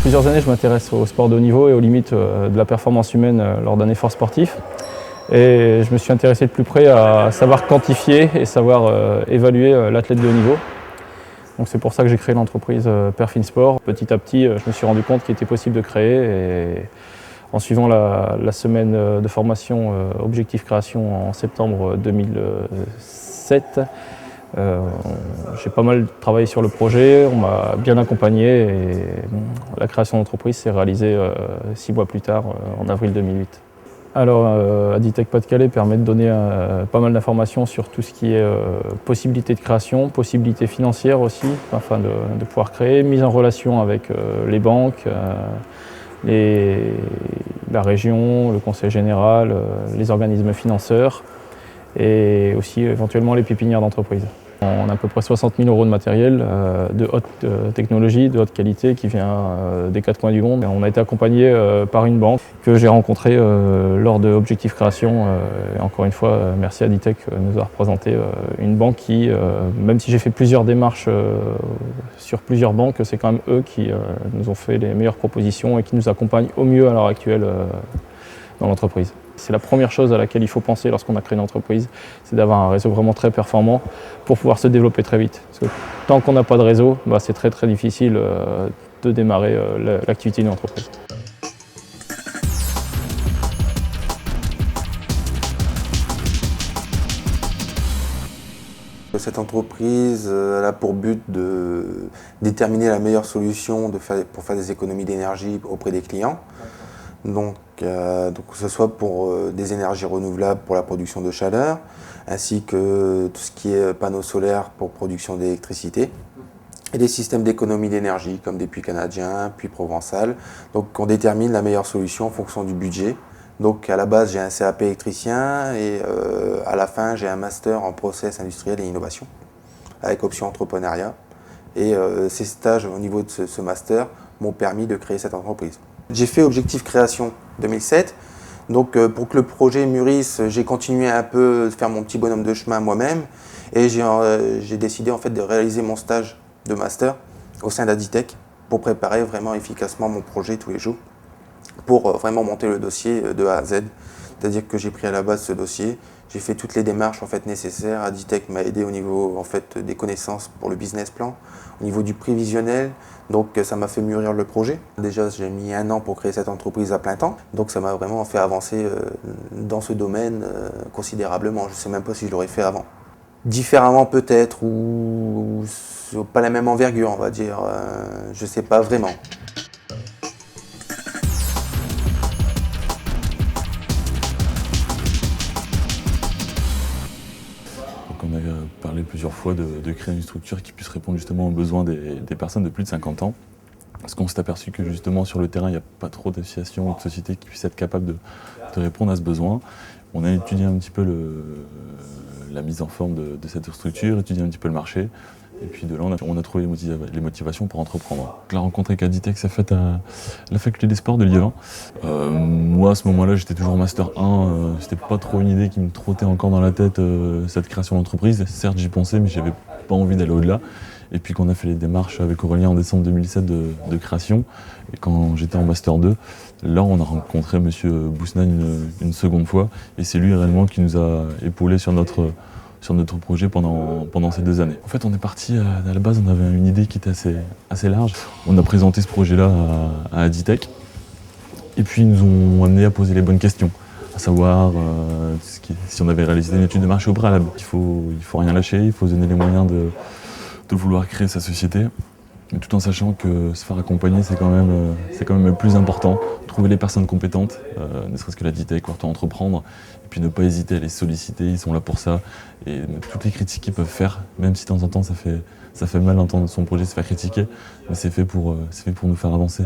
plusieurs années, je m'intéresse au sport de haut niveau et aux limites de la performance humaine lors d'un effort sportif. Et je me suis intéressé de plus près à savoir quantifier et savoir évaluer l'athlète de haut niveau. Donc c'est pour ça que j'ai créé l'entreprise Perfinsport. Petit à petit, je me suis rendu compte qu'il était possible de créer. Et en suivant la semaine de formation Objectif Création en septembre 2007, j'ai pas mal travaillé sur le projet, on m'a bien accompagné et la création d'entreprise s'est réalisée 6 mois plus tard, en avril 2008. Alors, Aditech Pas-de-Calais permet de donner pas mal d'informations sur tout ce qui est possibilités de création, possibilités financières aussi, afin de pouvoir créer, mise en relation avec les banques, la région, le conseil général, les organismes financeurs et aussi éventuellement les pépinières d'entreprise. On a à peu près 60 000 € de matériel de haute technologie, de haute qualité qui vient des 4 coins du monde. On a été accompagné par une banque que j'ai rencontrée lors de Objectif Création. Et encore une fois, merci à Aditech de nous avoir représenté une banque qui, même si j'ai fait plusieurs démarches sur plusieurs banques, c'est quand même eux qui nous ont fait les meilleures propositions et qui nous accompagnent au mieux à l'heure actuelle dans l'entreprise. C'est la première chose à laquelle il faut penser lorsqu'on a créé une entreprise, c'est d'avoir un réseau vraiment très performant pour pouvoir se développer très vite. Parce que tant qu'on n'a pas de réseau, c'est très très difficile de démarrer l'activité d'une entreprise. Cette entreprise elle a pour but de déterminer la meilleure solution pour faire des économies d'énergie auprès des clients. Donc que ce soit pour des énergies renouvelables pour la production de chaleur, ainsi que tout ce qui est panneaux solaires pour production d'électricité, et des systèmes d'économie d'énergie comme des puits canadiens, puits provençal. Donc on détermine la meilleure solution en fonction du budget. Donc à la base j'ai un CAP électricien et à la fin j'ai un master en process industriel et innovation avec option entrepreneuriat. Et ces stages au niveau de ce master m'ont permis de créer cette entreprise. J'ai fait Objectif Création 2007, donc pour que le projet mûrisse, j'ai continué un peu de faire mon petit bonhomme de chemin moi-même et j'ai décidé en fait de réaliser mon stage de master au sein d'Aditech pour préparer vraiment efficacement mon projet tous les jours, pour vraiment monter le dossier de A à Z. C'est-à-dire que j'ai pris à la base ce dossier, j'ai fait toutes les démarches en fait nécessaires. Aditech m'a aidé au niveau en fait des connaissances pour le business plan, au niveau du prévisionnel. Donc ça m'a fait mûrir le projet. Déjà j'ai mis 1 an pour créer cette entreprise à plein temps. Donc ça m'a vraiment fait avancer dans ce domaine considérablement. Je ne sais même pas si je l'aurais fait avant. Différemment peut-être ou pas la même envergure on va dire. Je ne sais pas vraiment. On a parlé plusieurs fois de créer une structure qui puisse répondre justement aux besoins des personnes de plus de 50 ans. Parce qu'on s'est aperçu que justement sur le terrain, il n'y a pas trop d'associations ou de sociétés qui puissent être capables de répondre à ce besoin. On a étudié un petit peu la mise en forme de cette structure, étudié un petit peu le marché. Et puis de là, on a trouvé les motivations pour entreprendre. La rencontre avec Aditech s'est faite à la faculté des sports de Liévin. Moi, à ce moment-là, j'étais toujours Master 1. C'était pas trop une idée qui me trottait encore dans la tête, cette création d'entreprise. Certes, j'y pensais, mais j'avais pas envie d'aller au-delà. Et puis qu'on a fait les démarches avec Aurélien en décembre 2007 de création, et quand j'étais en Master 2, là, on a rencontré Monsieur Bousnan une seconde fois. Et c'est lui réellement qui nous a épaulés sur notre projet pendant ces 2 années. En fait, on est parti, à la base, on avait une idée qui était assez large. On a présenté ce projet-là à Aditech, et puis ils nous ont amené à poser les bonnes questions, à savoir si on avait réalisé une étude de marché au préalable. Il faut rien lâcher, il faut se donner les moyens de vouloir créer sa société, mais tout en sachant que se faire accompagner, c'est quand même le plus important. Trouver les personnes compétentes, ne serait-ce que l'Aditech, entreprendre, et puis ne pas hésiter à les solliciter, ils sont là pour ça. Et toutes les critiques qu'ils peuvent faire, même si de temps en temps ça fait mal d'entendre son projet se faire critiquer, mais c'est fait pour nous faire avancer.